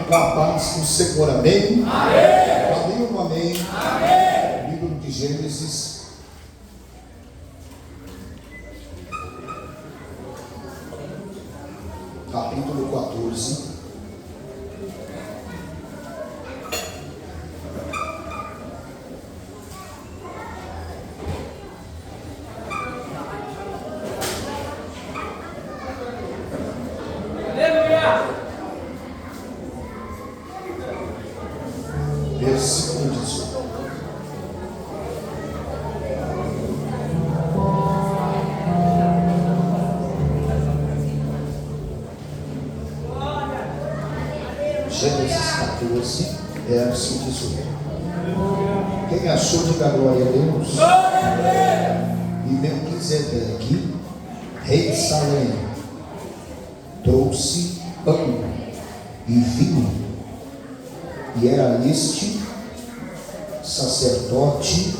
Com a paz do Senhor, amém? Amém. Amém, um amém. Amém. Livro de Gênesis, capítulo 14. Versículo 18. Gênesis 14, verso 18. Quem achou, diga glória a Deus. E Melquisedeque, rei de Salém, trouxe pão e vinho. E era este sacerdote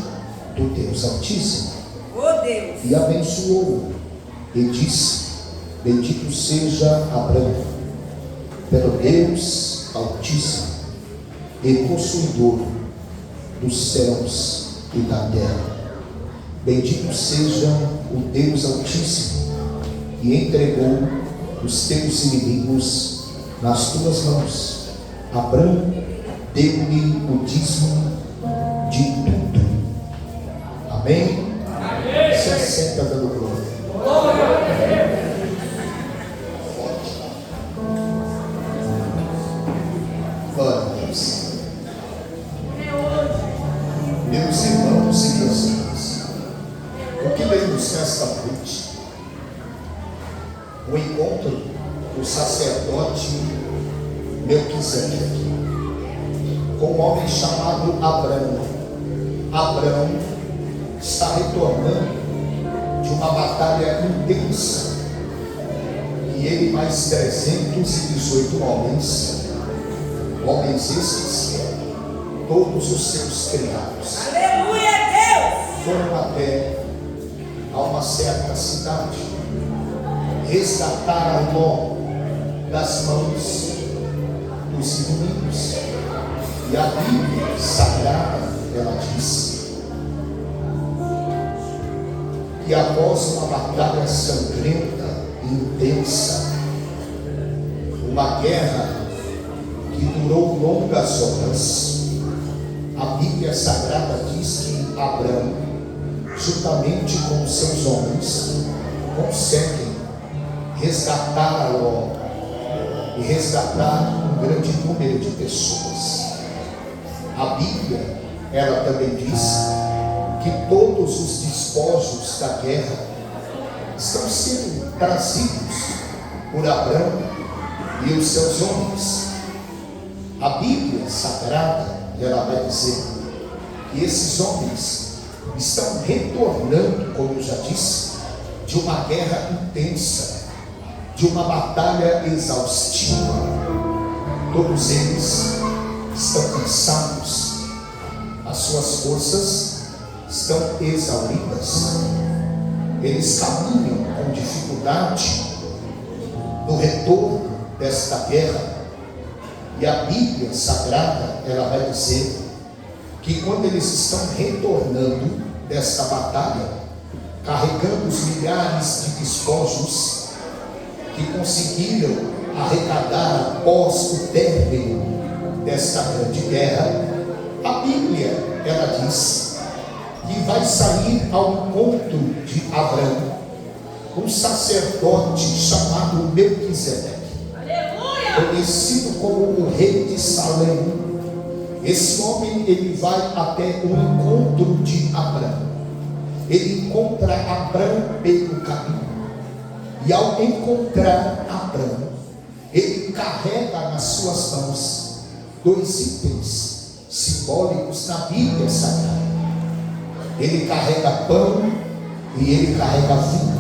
do Deus Altíssimo. Oh Deus. E abençoou e disse: bendito seja Abrão pelo Deus Altíssimo e possuidor dos céus e da terra. Bendito seja o Deus Altíssimo, e entregou os teus inimigos nas tuas mãos. Abrão deu-lhe o dízimo de tudo. Amém? Amém. Se assenta dando glória. Glória a Deus. Meus irmãos e minhas irmãs, o que lemos nesta noite? O encontro do sacerdote Melquisedeque com um homem chamado Abrão. Abrão está retornando de uma batalha intensa, e ele mais 318 homens estes, todos os seus criados. Aleluia, Deus! Foram até a uma certa cidade, resgatar Ló das mãos dos inimigos. E a Bíblia Sagrada, ela diz que após uma batalha sangrenta e intensa, uma guerra que durou longas horas, a Bíblia Sagrada diz que Abrão, juntamente com os seus homens, conseguem resgatar a Ló e resgatar um grande número de pessoas. A Bíblia, ela também diz que todos os despojos da guerra estão sendo trazidos por Abrão e os seus homens. A Bíblia Sagrada, ela vai dizer que esses homens estão retornando, como eu já disse, de uma guerra intensa, de uma batalha exaustiva. Todos eles estão cansados, as suas forças estão exauridas, eles caminham com dificuldade no retorno desta guerra. E a Bíblia Sagrada, ela vai dizer que quando eles estão retornando desta batalha, carregando os milhares de despojos que conseguiram arrecadar após o término desta grande guerra, a Bíblia, ela diz que vai sair ao encontro de Abrão um sacerdote chamado Melquisedeque, conhecido como o rei de Salém. Esse homem, ele vai até o encontro de Abrão. Ele encontra Abrão pelo caminho, e ao encontrar Abrão, ele carrega nas suas mãos dois itens simbólicos na Bíblia Sagrada. Ele carrega pão e ele carrega vinho.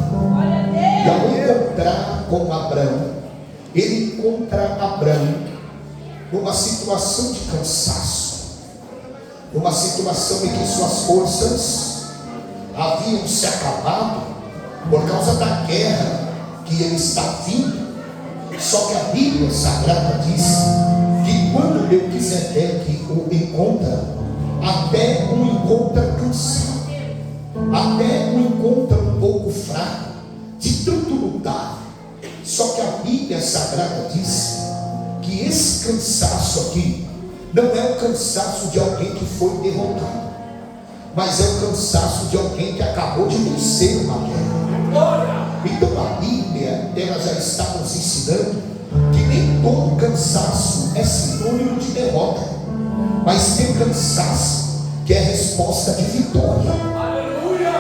E ao encontrar com Abrão, ele encontra Abrão numa situação de cansaço, numa situação em que suas forças haviam se acabado por causa da guerra que ele está vindo. Só que a Bíblia Sagrada diz que Melquisedeque o encontra, até o encontra cansado, até o encontra um pouco fraco, de tanto lutar. Só que a Bíblia Sagrada diz que esse cansaço aqui não é o cansaço de alguém que foi derrotado, mas é o cansaço de alguém que acabou de vencer uma guerra. Então a Bíblia, ela já está nos ensinando que nem todo cansaço é sinônimo de derrota, mas tem cansaço que é resposta de vitória.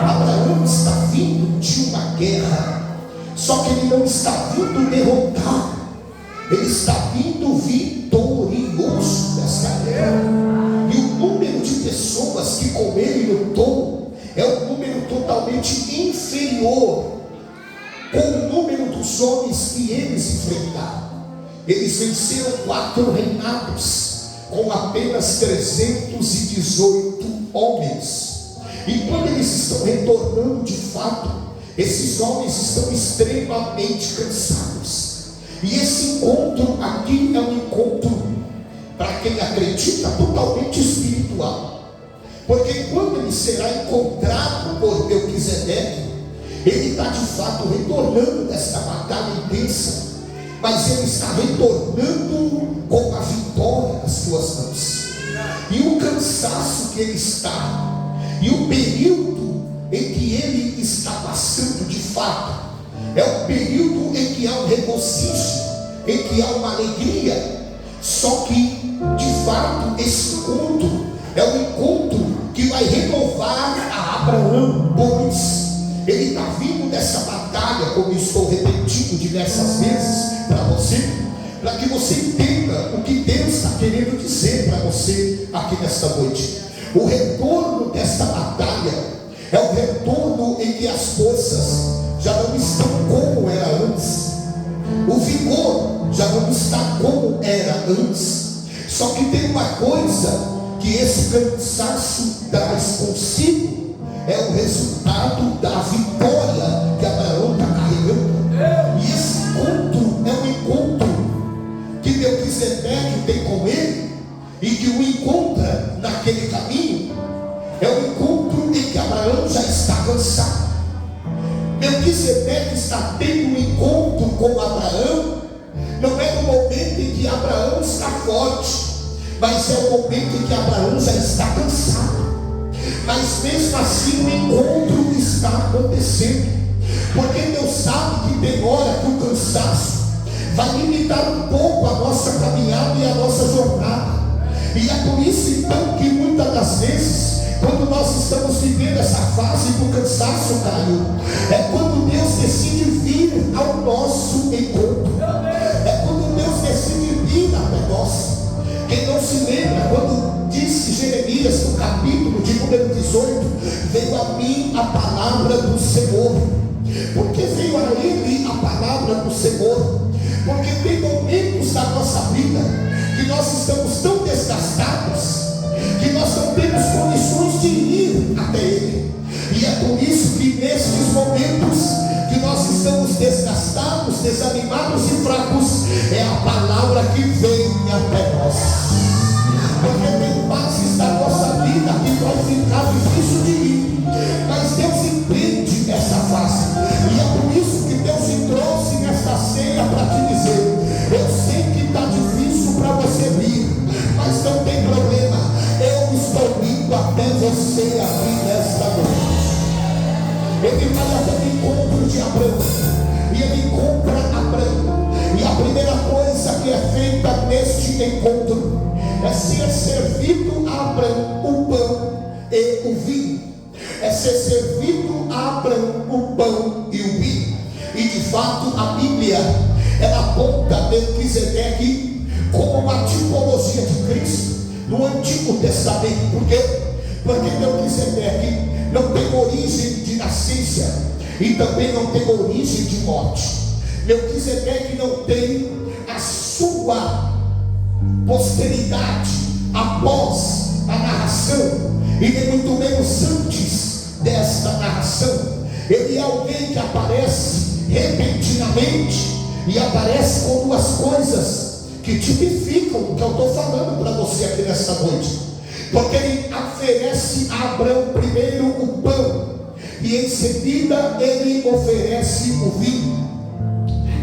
Abraão está vindo de uma guerra, só que ele não está vindo derrotado, ele está vindo vitorioso dessa guerra. E o número de pessoas que com ele lutou é um número totalmente inferior com o número dos homens que eles enfrentaram. Eles venceram 4 reinados com apenas 318 homens. E quando eles estão retornando de fato, esses homens estão extremamente cansados. E esse encontro aqui é um encontro, para quem acredita, totalmente espiritual. Porque quando ele será encontrado por Melquisedeque, ele está de fato retornando dessa batalha intensa, mas ele está retornando com a vitória nas suas mãos. E o cansaço que ele está, e o período em que ele está passando de fato, é um período em que há um regozijo, em que há uma alegria. Só que de fato esse encontro é um encontro que vai renovar a Abraão, pois ele está vindo dessa batalha, como eu estou repetindo diversas vezes para você, para que você entenda o que Deus está querendo dizer para você aqui nesta noite. O retorno desta batalha é o retorno em que as forças já não estão como era antes, o vigor já não está como era antes. Só que tem uma coisa que esse cansaço traz consigo, é o resultado da vitória que Abraão está carregando. E esse encontro é um encontro que Melquisedeque tem com ele, e que o encontra naquele caminho. É um encontro em que Abraão já está cansado. Melquisedeque está tendo um encontro com Abraão, não é no momento em que Abraão está forte, mas é o momento em que Abraão já está cansado. Mas mesmo assim o encontro está acontecendo, porque Deus sabe que tem hora que o cansaço vai limitar um pouco a nossa caminhada e a nossa jornada. E é por isso então que muitas das vezes, quando nós estamos vivendo essa fase do cansaço, Caio, é quando Deus decide vir ao nosso encontro, é quando Deus decide vir até nós. Quem não se lembra quando disse Jeremias no capítulo de número 18, veio a mim a palavra do Senhor? Porque veio a ele a palavra do Senhor? Porque tem momentos da nossa vida que nós estamos tão desgastados que nós não temos condições de ir até ele. E é por isso que nesses momentos que nós estamos desgastados, desanimados e fracos, é a palavra que vem até nós. Porque tem fases da nossa vida que vai ficar difícil de ir, mas Deus entende essa fase. E é por isso que Deus te trouxe nesta ceia para te dizer: eu sei que está difícil para você vir, mas não tem problema, eu estou indo até você aqui nesta noite. Ele vai até o encontro de Abraão, e ele encontra Abraão, e a primeira coisa que é feita neste encontro é ser servido a Abraão o pão e o vinho. É ser servido a Abraão o pão e o vinho. E de fato a Bíblia, ela aponta Melquisedeque como uma tipologia de Cristo no Antigo Testamento. Por quê? Porque Melquisedeque não tem origem de nascença e também não tem origem de morte. Melquisedeque não tem a sua posteridade após a narração, e nem muito menos antes desta narração. Ele é alguém que aparece repentinamente, e aparece com duas coisas que tipificam o que eu estou falando para você nessa noite, porque ele oferece a Abraão primeiro o pão, e em seguida ele oferece o vinho.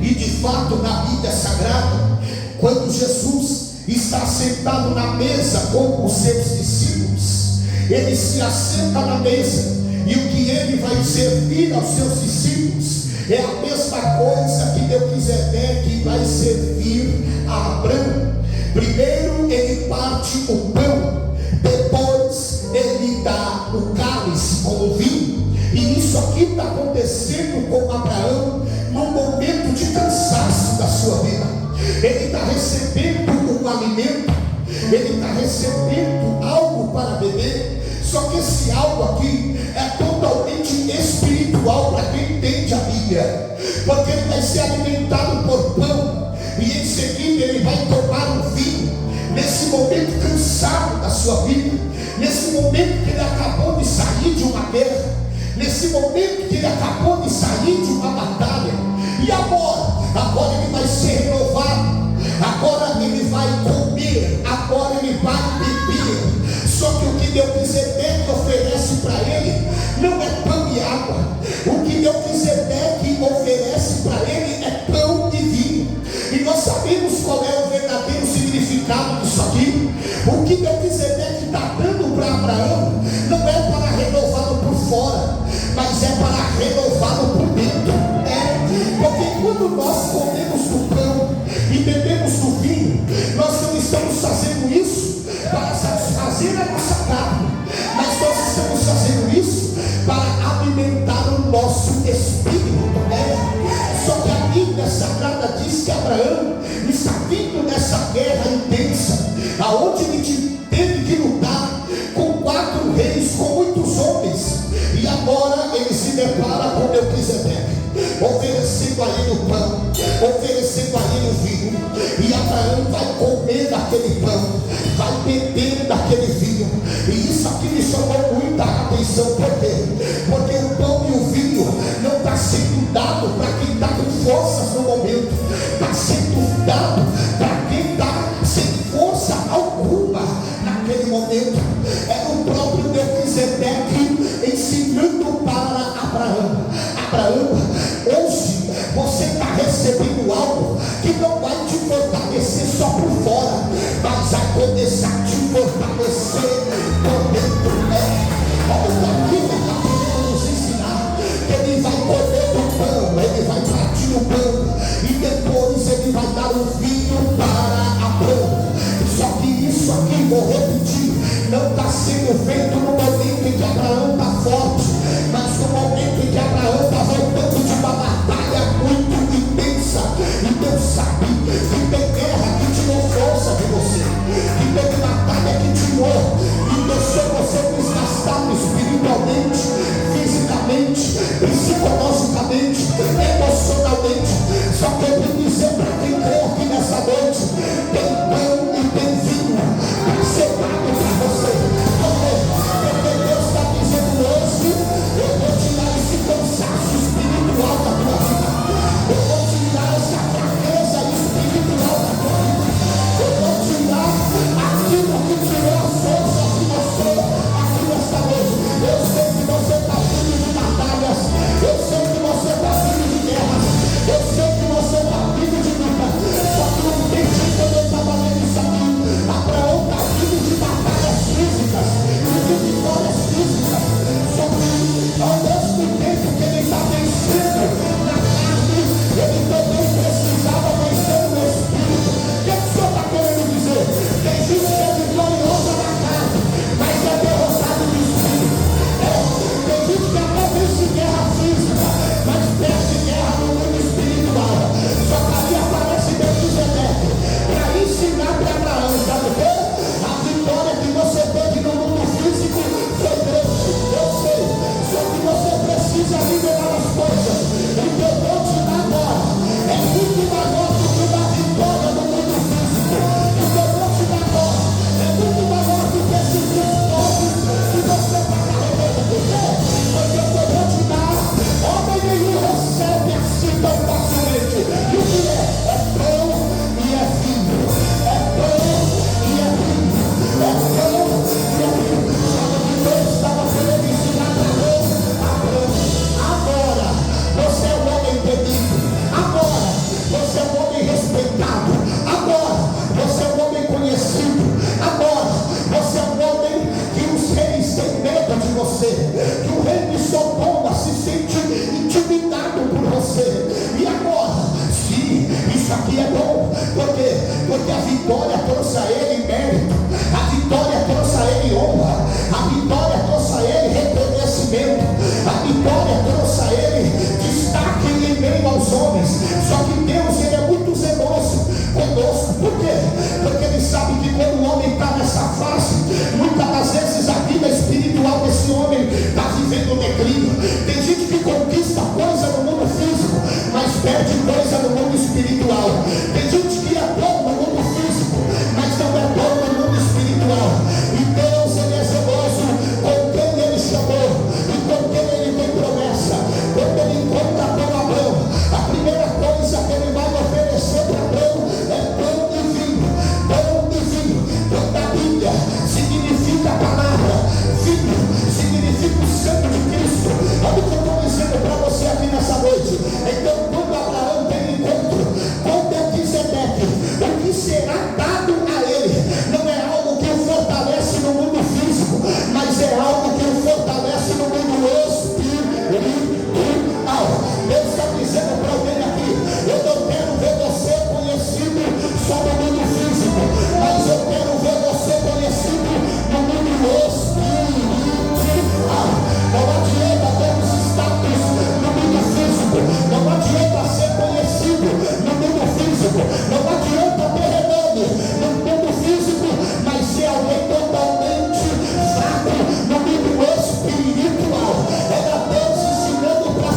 E de fato, na Bíblia Sagrada, quando Jesus está sentado na mesa com os seus discípulos, ele se assenta na mesa, e o que ele vai servir aos seus discípulos é a mesma coisa que Melquisedeque vai servir a Abraão. Primeiro ele parte o pão, depois ele dá o cálice com o vinho. E isso aqui está acontecendo com Abraão num momento de cansaço da sua vida. Ele está recebendo um alimento, ele está recebendo algo para beber. Só que esse algo aqui é totalmente espiritual para quem entende a Bíblia, porque ele vai ser alimentado por pão, e em seguida ele vai tomar um vinho. Nesse momento cansado da sua vida, nesse momento que ele acabou de sair de uma guerra, nesse momento que ele acabou de sair de uma batalha, e agora ele vai ser renovado, agora ele vai comer, agora ele vai beber. Só que o que Melquisedeque oferece para ele não é pão e água. O que Melquisedeque oferece para ele é pão e vinho. E nós sabemos qual é o verdadeiro significado disso aqui. O que Melquisedeque está dando para Abraão não é para renová-lo por fora, mas é para renová-lo por dentro. Porque quando nós comemos do pão e bebemos do vinho, nós não estamos fazendo isso para satisfazer a nossa carne, mas nós estamos fazendo isso para alimentar o nosso espírito. Só que a Bíblia Sagrada diz que Abraão está vindo nessa guerra intensa, aonde ele teve que lutar com 4 reis, com muitos homens, e agora ele se depara com Melquisedeque, oferecendo a ele o pão, oferecendo a ele o vinho. E Abraão vai comer daquele pão, vai beber daquele vinho. E isso aqui me chamou muita atenção. Por quê? Porque o pão e o vinho não está sendo dado para quem está com forças no momento, está sendo dado para quem está sem força alguma naquele momento. É o próprio Melquisedeque ensinando para Abraão: Abraão, hoje você está recebendo algo que não vai te fortalecer só por fora, mas vai começar a te fortalecer por dentro. Olha aqui, ele está querendo nos ensinar que ele vai comer o pão, ele vai partir o pão, e depois ele vai dar o vinho para Abraão. Só que isso aqui, vou repetir, não está sendo feito no momento em que Abraão está forte, mas no momento em que Abraão está voltando de uma batalha muito intensa. E Deus sabe que tem guerra que tirou força de você, que teve batalha que tirou e deixou você desgastado espiritualmente, fisicamente, psicologicamente, emocionalmente. Só que eu vim dizer para quem crê aqui nessa noite: tem pão e tem vinho reservado para você. Porque que quando o homem está nessa fase, muitas das vezes a vida espiritual desse homem está vivendo declínio. Tem gente que conquista coisa no mundo físico, mas perde coisa no mundo espiritual. Tem gente que é bom no mundo físico, mas não é bom no mundo espiritual. E Deus, ele é zeloso com quem ele chamou e com quem ele tem promessa. Quando ele encontra com Abraão, a primeira coisa que ele vai oferecer para Abraão é pão e vinho. Pão e vinho, toda a Bíblia significa a palavra, vinho significa o sangue de Cristo. Olha o que eu estou dizendo para você aqui nessa noite. Então, quando Abraão tem encontro com Melquisedeque, o que será dado a ele não é algo que o fortalece no mundo físico, mas é algo que o fortalece no mundo espiritual. Deus está dizendo para alguém aqui: eu não quero ver você conhecido só no mundo físico, mas eu quero ver você conhecido no mundo espiritual. Não adianta ter os status no mundo físico, não adianta ser conhecido no mundo físico, não adianta ter renome no mundo físico, mas ser alguém totalmente fraco no mundo espiritual. Era Deus ensinando para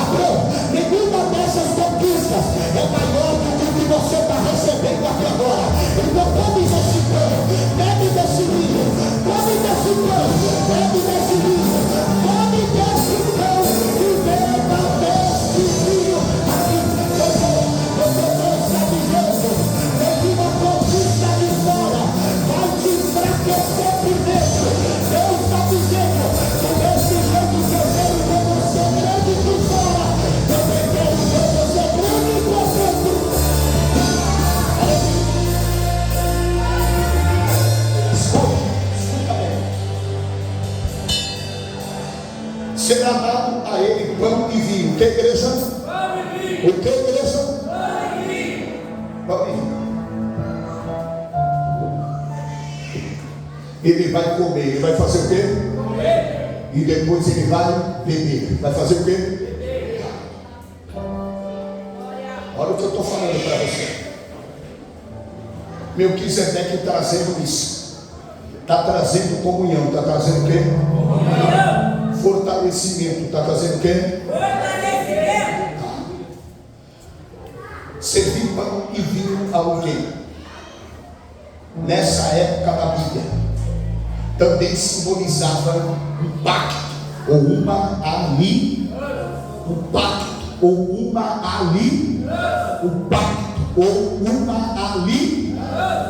Abraão: nenhuma dessas conquistas é maior do que o que você está recebendo aqui agora. Então come desse pão, bebe desse vinho, come desse pão, bebe desse vinho, come desse pão e beba desse vinho. Aqui, porque Deus está dizendo: nenhuma conquista de fora vai te enfraquecer por dentro. Deus está dizendo: do mesmo jeito que eu quero ver você grande por fora, eu quero ver você grande por dentro. Escuta bem. Será dado a ele pão e vinho. O que, igreja? O que, igreja? Pão e vinho. Ele vai comer, ele vai fazer o quê? Comer. E depois ele vai beber. Vai fazer o quê? Beber. Olha o que eu estou falando para você. Melquisedeque trazendo isso. Está trazendo comunhão. Está trazendo o quê? Comunhão. Fortalecimento. Está trazendo o quê? Fortalecimento. Servir pão e vinho a alguém. Nessa época da Bíblia, também simbolizava um pacto ou uma aliança. Um pacto ou uma aliança. Um pacto ou uma aliança.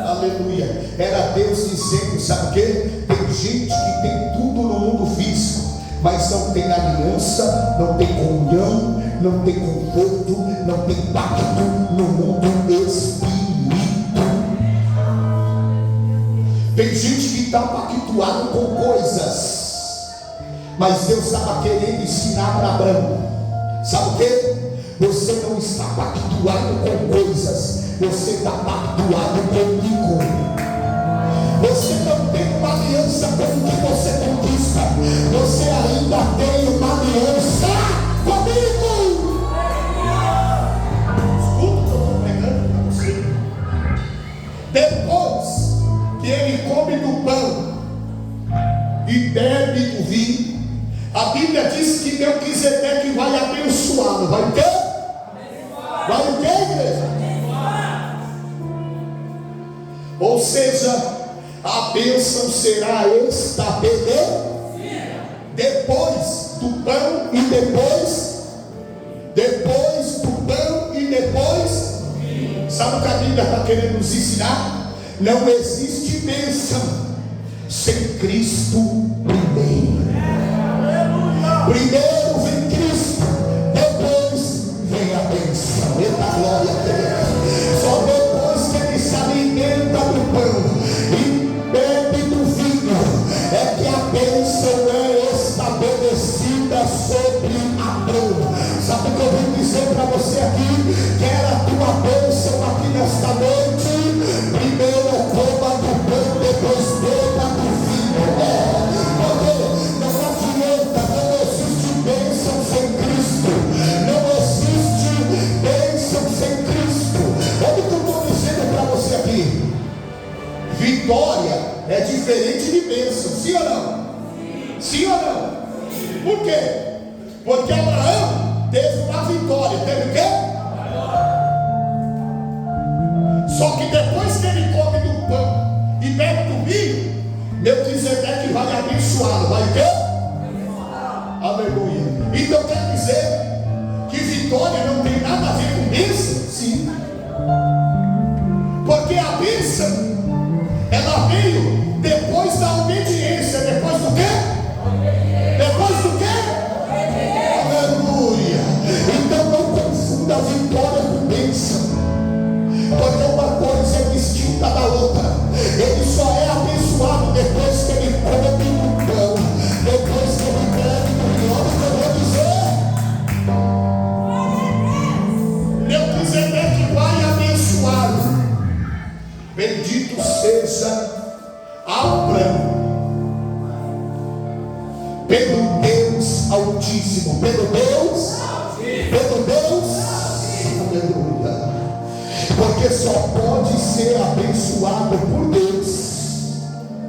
Aleluia. Era Deus dizendo: sabe o que? Tem gente que tem tudo no mundo físico, mas não tem aliança, não tem comunhão, não tem conforto, não tem pacto no mundo espiritual. Tem gente que está pactuado com coisas, mas Deus estava querendo ensinar para Abraão: sabe o que? Você não está pactuado com coisas, você está pactuado comigo. Você não tem uma aliança com o que você conquista, você ainda tem uma aliança comigo. Escuta o que eu estou pregando para você. Depois que ele come do pão e bebe do vinho, a Bíblia diz que Melquisedeque vai abençoá-lo. Vai o quê? Vai o quê, igreja? Ou seja, a bênção será estabelecida depois do pão e depois do pão e depois. Sabe o que a Bíblia está querendo nos ensinar? Não existe bênção sem Cristo primeiro. Primeiro vem Cristo, depois vem a bênção. Eita glória a Deus. Só depois que ele se alimenta do pão e bebe do vinho é que a bênção é estabelecida sobre Abraão. Sabe o que eu vim dizer para você aqui? Quer a tua bênção aqui nesta noite? Primeiro coma do pão, depois beba do vinho. Porque não adianta, não existe bênção sem Cristo. Não existe bênção sem Cristo. Olha o que eu estou dizendo para você aqui. vitória é diferente de bênção, sim ou não? Sim ou não? Por quê? Porque Abraão teve uma vitória, teve o quê? Só que depois que ele come do pão e bebe do vinho, Melquisedeque vai abençoá-lo, vai o quê? Aleluia. Então quer dizer que vitória não tem nada a ver com bênção? Sim. Porque a bênção, ela veio depois da obediência. Depois do quê? Depois do quê? Aleluia. Então não confunda a vitória com bênção, porque uma coisa é distinta da outra. Ele só é abençoado depois que ele come do pão, depois que ele bebe do vinho. Olha o que eu vou dizer. Melquisedeque vai abençoá-lo. Bendito seja Abraão pelo Deus Altíssimo, pelo Deus, aleluia, porque só pode ser abençoado por Deus.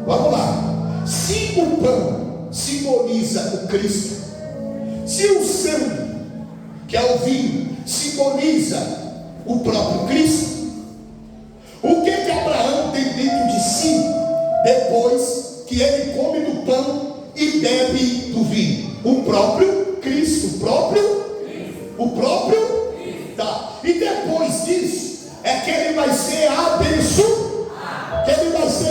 Vamos lá. Se o pão simboliza o Cristo, se o sangue, que é o vinho, simboliza o próprio Cristo, o que Abraão tem dentro de si depois que ele come do pão e bebe do vinho? O próprio Cristo, o próprio, tá. E depois disso é que ele vai ser abençoado, pelo Deus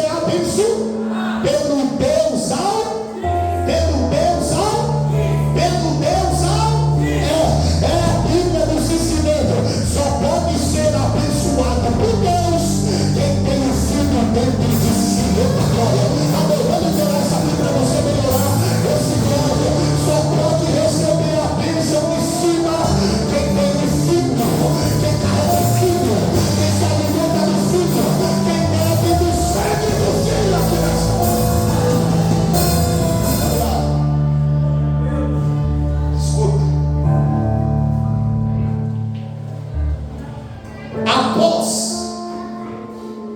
a Bíblia nos ensinando, só pode ser abençoado por Deus quem tem o Filho dentro de si. Adorando pela essa Bíblia para você melhorar esse glória. Só pode receber a bênção de cima quem tem o Filho, quem carrega o Filho, quem se alimenta do Filho, quem bebe do sangue do Filho aqui nessa hora. Escuta. Após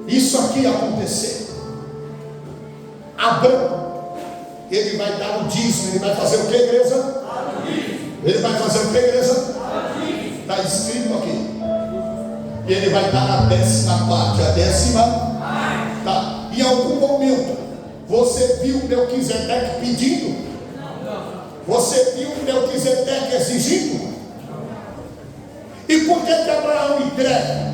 isso aqui acontecer, Abraão, ele vai dar o dízimo. Ele vai fazer o que, igreja? Ele vai fazer o que, igreja? Está escrito aqui. E ele vai dar a 10ª parte. A 10ª, tá? Em algum momento você viu Melquisedeque pedindo? Você viu Melquisedeque exigindo? E por que Abraão entrega?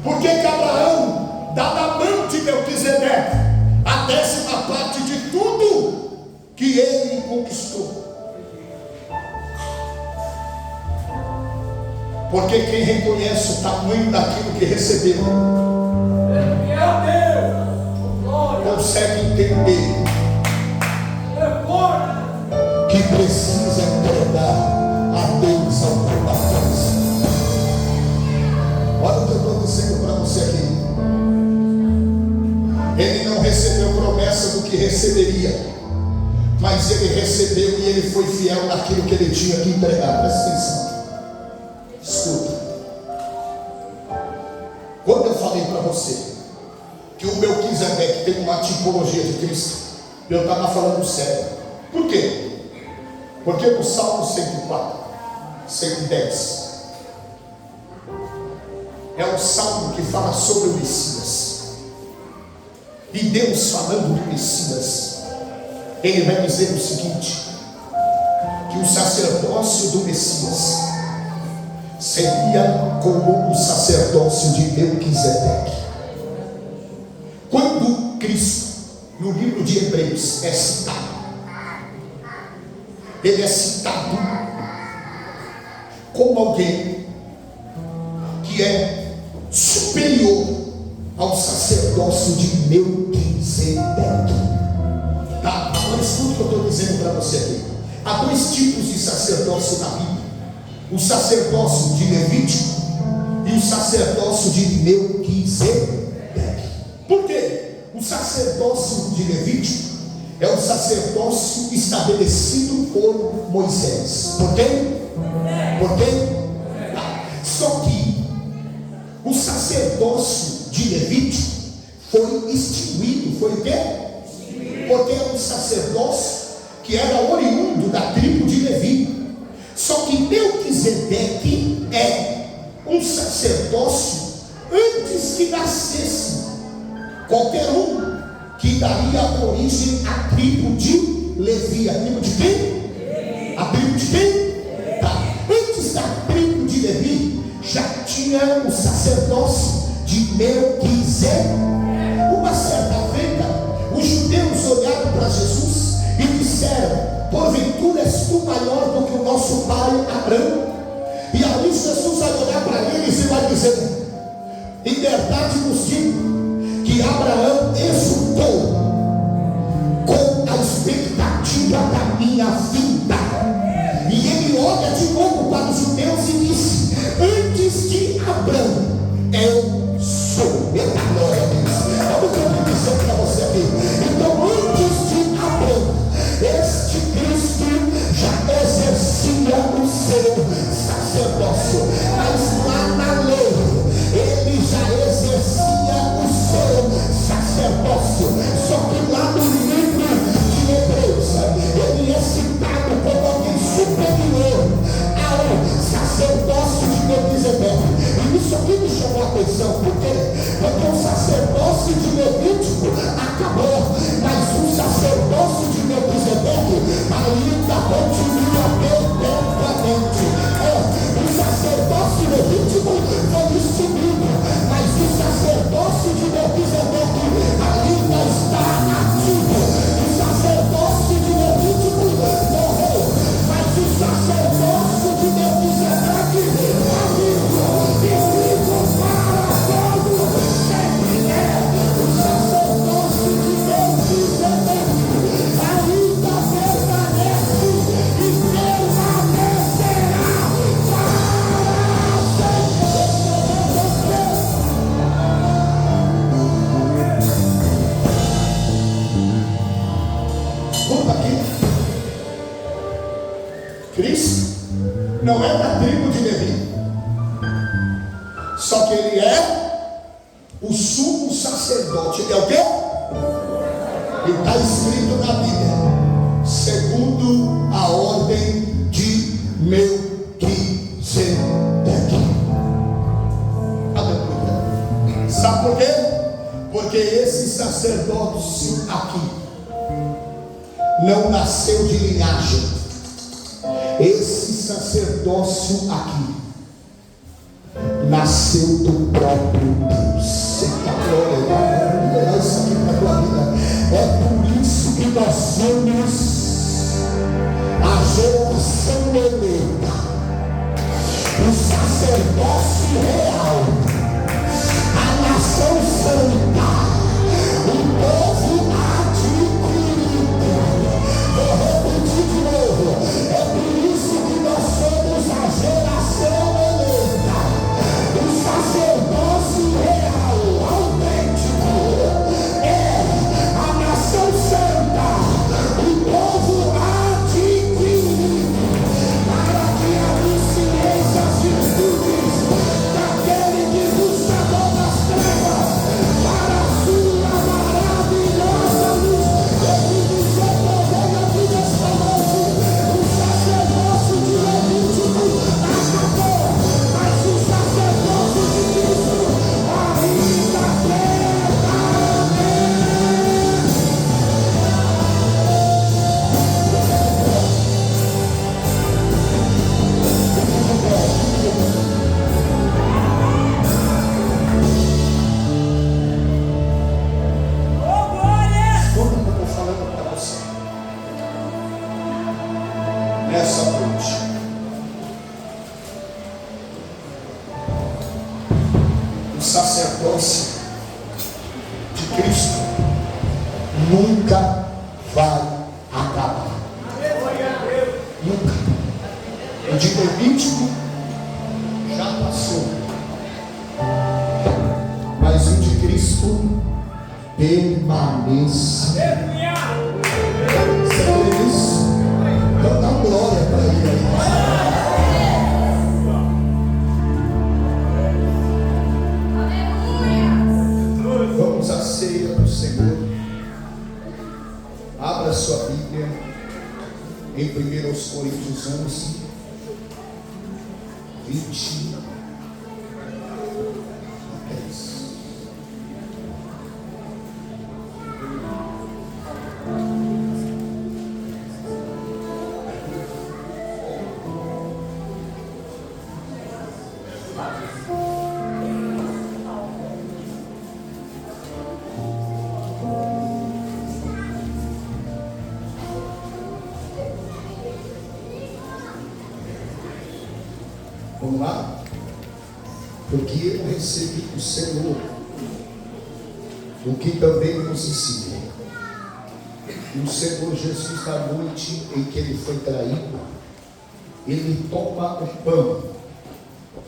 Por que Abraão dá na mão de Melquisedeque a 10ª parte de tudo que ele conquistou? Porque quem reconhece o tamanho daquilo que recebeu consegue entender que precisa entregar a Deus alguma coisa. Olha o que eu estou dizendo para você aqui. Ele não recebeu promessa do que receberia, mas ele recebeu e ele foi fiel naquilo que ele tinha que entregar. Presta atenção. Escuta. Quando eu falei para você que o Melquisedeque tem uma tipologia de Cristo, eu estava falando sério. Por quê? Porque no Salmo 104, 110 é um salmo que fala sobre o Messias. E Deus, falando do Messias, ele vai dizer o seguinte: que o sacerdócio do Messias seria como o sacerdócio de Melquisedeque. Quando Cristo, no livro de Hebreus, é citado, ele é citado como alguém que é superior ao sacerdócio de Melquisedeque. Tá? Agora escuta o que eu estou dizendo para você aqui. Há dois tipos de sacerdócio na Bíblia: o sacerdócio de Levítico e o sacerdócio de Melquisedeque. Por quê? O sacerdócio de Levítico é o sacerdócio estabelecido por Moisés. Por quem? Por quem? Tá. Só que o sacerdócio de Levítico foi extinguido. Foi o quê? Porque é um sacerdócio que era oriundo da tribo de Levi. Só que Melquisedeque é um sacerdócio antes que nascesse qualquer um que daria origem à tribo de Levi. A tribo de quem? A tribo de quem? Tá. Antes da tribo de Levi já tinha o sacerdócio de Melquisedeque. Uma certa feita, os judeus olharam para Jesus e disseram: porventura és tu maior do que o nosso pai Abraão? E ali Jesus vai olhar para eles e vai dizer: em verdade vos digo que Abraão exultou com a expectativa da minha vinda. E ele olha de novo para os judeus e diz: antes de Abraão eu sou. Eita glória a Deus. Olha o que eu vou dizer para você aqui. Então, antes de Abraão, este Cristo já exercia o seu sacerdócio. Mas lá na lei, ele já exercia o seu sacerdócio. Só que lá no livro de Hebreus, ele é citado como alguém superior ao sacerdócio de Melquisedeque. E isso aqui me chamou a atenção, por quê? Porque o sacerdócio de Levítico acabou, mas o sacerdócio de Melquisedeque ainda continua perpetuamente. O sacerdócio levítico foi extinguido, mas o sacerdócio de Melquisedeque ainda está ativo. O sacerdócio de Levítico morreu, mas o sacerdócio de Melquisedeque está vivo e vivo para todo sempre. O sacerdócio de Melquisedeque ainda permanece e permanecerá para sempre. Escuta aqui. Cristo não é da tribo de Levi, só que ele é o sumo sacerdote. Ele é o quê? E está escrito na Bíblia, segundo a ordem de Melquisedeque. Aleluia. Sabe por quê? Porque esse sacerdócio aqui não nasceu de linhagem. Esse sacerdócio aqui nasceu do próprio Deus. Eita glória, é isso aqui para a tua vida. É por isso que nós somos a geração eleita, o sacerdócio real, a nação santa, o povo adquirido. Vou repetir de novo. É por isso que nós somos a geração eleita, o sacerdócio real, autêntico, é a nação santa, o povo adquirido, para que anunciem as virtudes daquele que vos chamou das trevas para a sua maravilhosa luz. Ele nos recordou aqui nesta noite. O sacerdócio de Levítico acabou, mas o sacerdócio de Cristo ainda permanece. Ô, glória! Escuta o que eu estou falando para você nessa noite. O sacerdócio de Cristo nunca vai acabar. Nunca. O de Levítico já passou, mas o de Cristo permanece. Você crê nisso? Então dá glória para ele aí. Vamos a ser Senhor. Abra sua Bíblia em 1 Coríntios 11, 20 a 10. Vamos lá? Porque eu recebi do Senhor o que também nos ensinou. O Senhor Jesus, na noite em que ele foi traído, ele toma o pão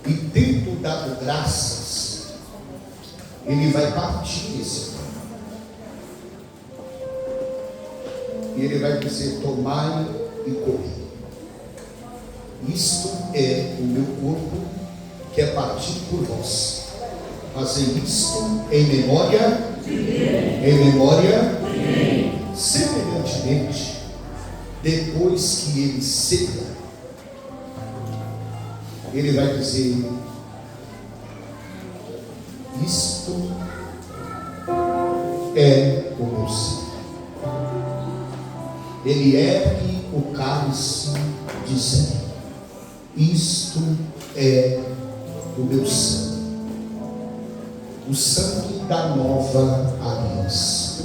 e, tendo dado graças, ele vai partir esse pão. E ele vai dizer: tomai e comei. Isto é o meu corpo, que é partido por vós. Fazei isto em memória de mim. Em memória de mim. Semelhantemente, depois que ele ceia, ele vai dizer: isto é o meu sangue. Ele ergue o cálice dizendo: isto é o meu sangue, o sangue da nova aliança.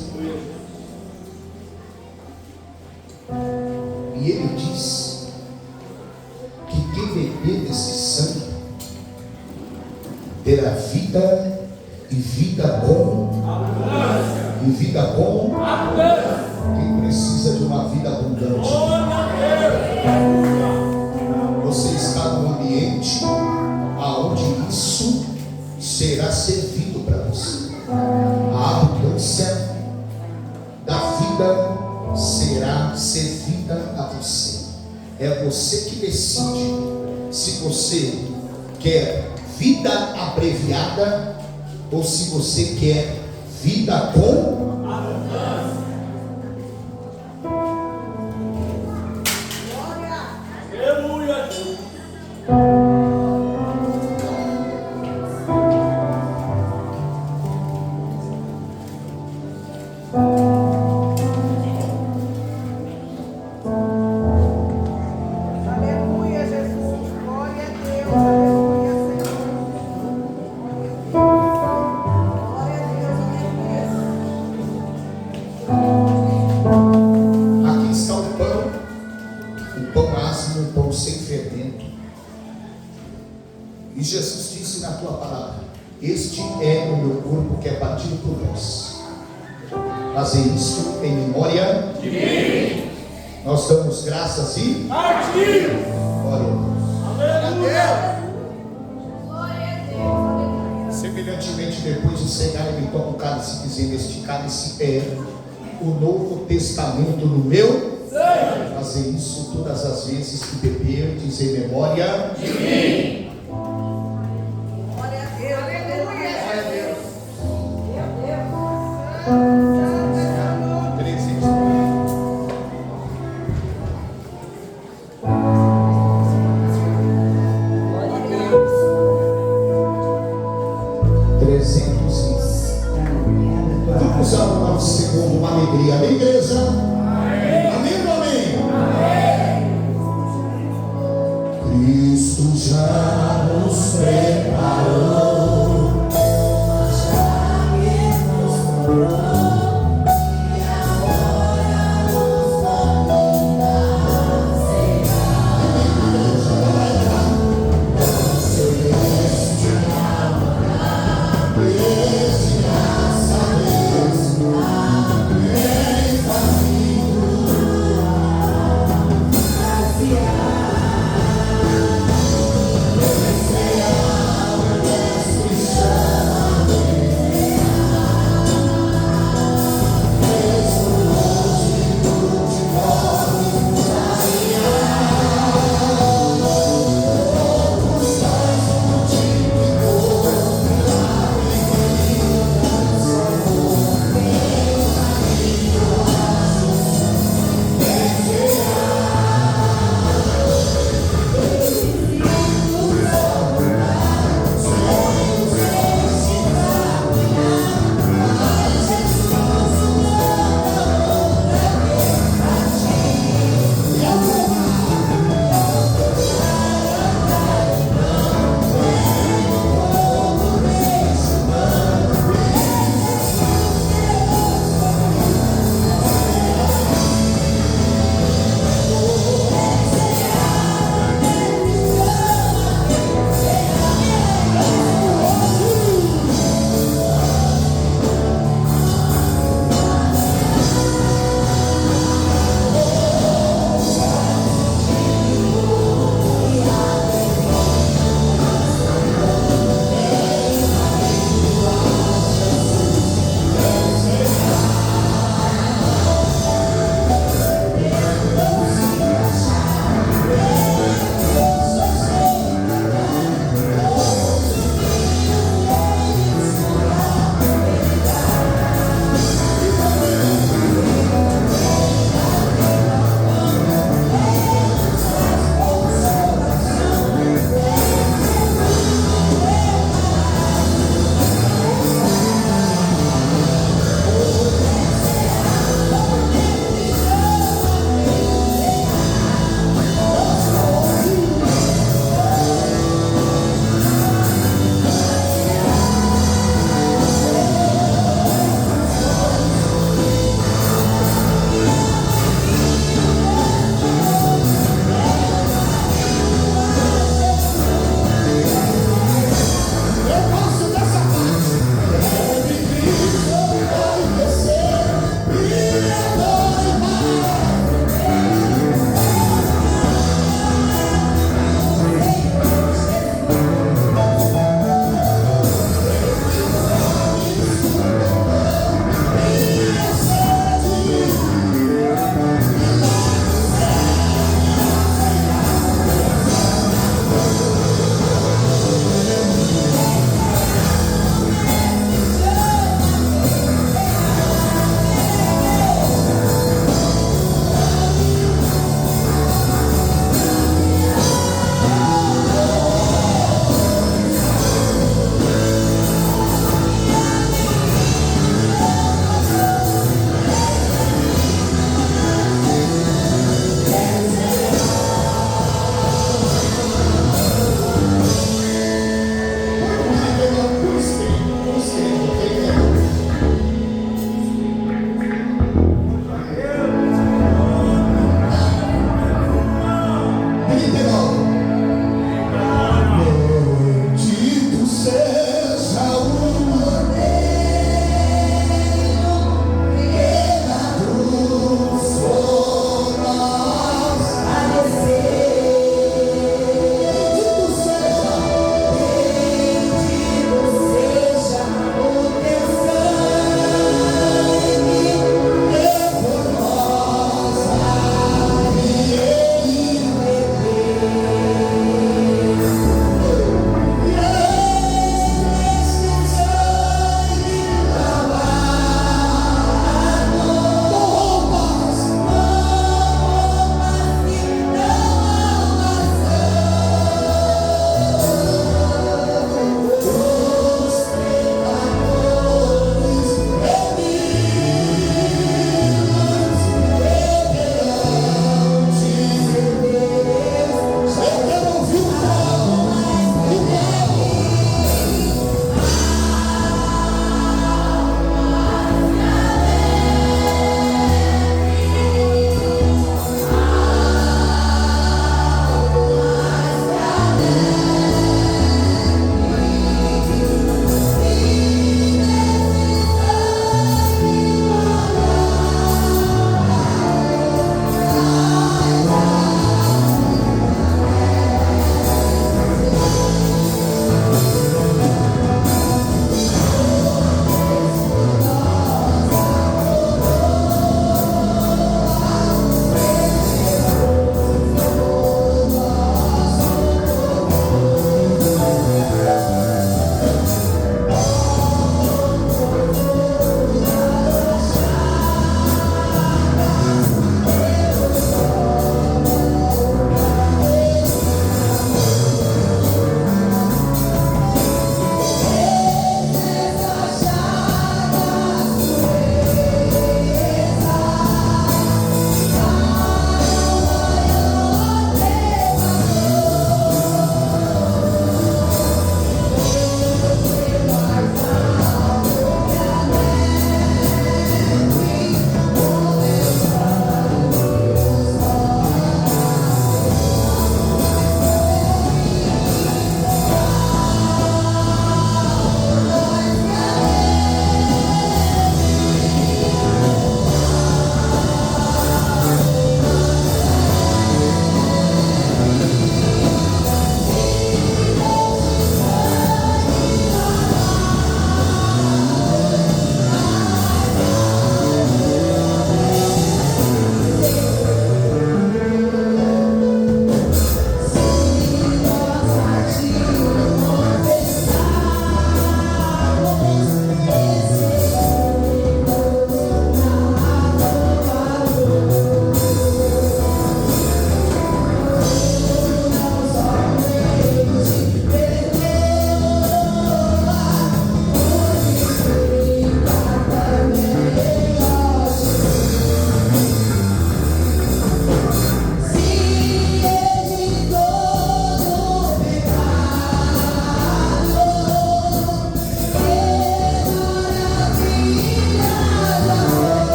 E ele diz que quem beber desse sangue terá vida e vida com e vida com quem precisa de uma vida abundante. Você está num ambiente aonde isso será servido para você. A abundância da vida será servida a você. É você que decide se você quer vida abreviada ou se você quer vida com abundância. Fazer isso em memória de mim. Nós damos graças e partir. Glória a Deus. Aleluia. Semelhantemente, depois de cegar, ele toma o cálice, dizendo: este cálice é o Novo Testamento no meu sangue. Fazer isso todas as vezes que beberdes em memória de mim. Glória a Deus. Aleluia. Glória a Deus. Vamos ao nosso segundo, uma alegria. Amém, igreja? Amém. Amém ou amém? Amém. Cristo já nos preparou, já me mostrou.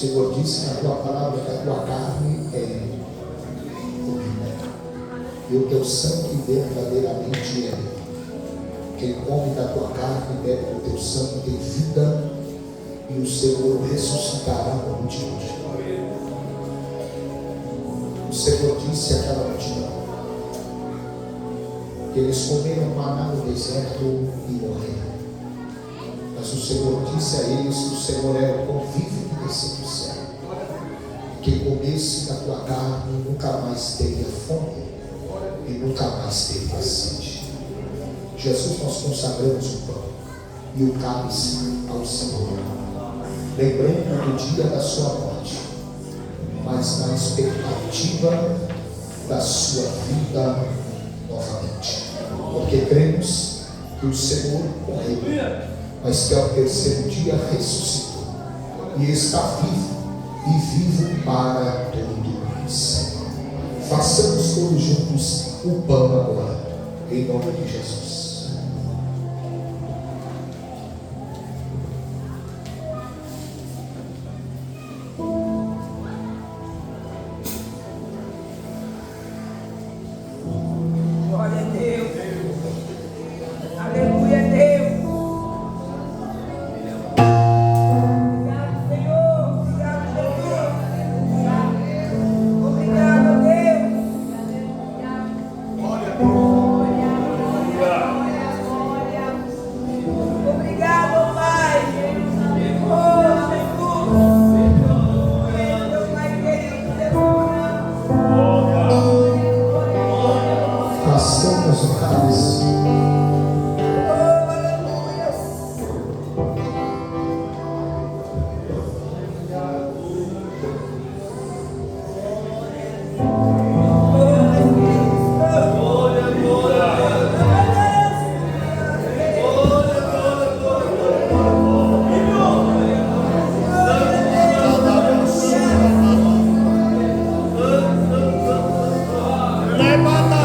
Senhor disse na tua palavra que a tua carne é vida e o teu sangue verdadeiramente é. Quem come da tua carne e bebe do teu sangue tem vida, e o Senhor ressuscitará no último dia. O Senhor disse àquela multidão que eles comeram maná no deserto e morreram. Mas o Senhor disse a eles que o Senhor era o pão vivo que desceu do céu. Quem comesse da tua carne nunca mais teria fome e nunca mais teria sede. Jesus, nós consagramos o pão e o cálice ao Senhor, lembrando do dia da sua morte, mas na expectativa da sua vida novamente, porque cremos que o Senhor morreu, mas que ao terceiro dia ressuscitou e está vivo e vivo para todo sempre. Façamos todos juntos o pão agora, em nome de Jesus. Levanta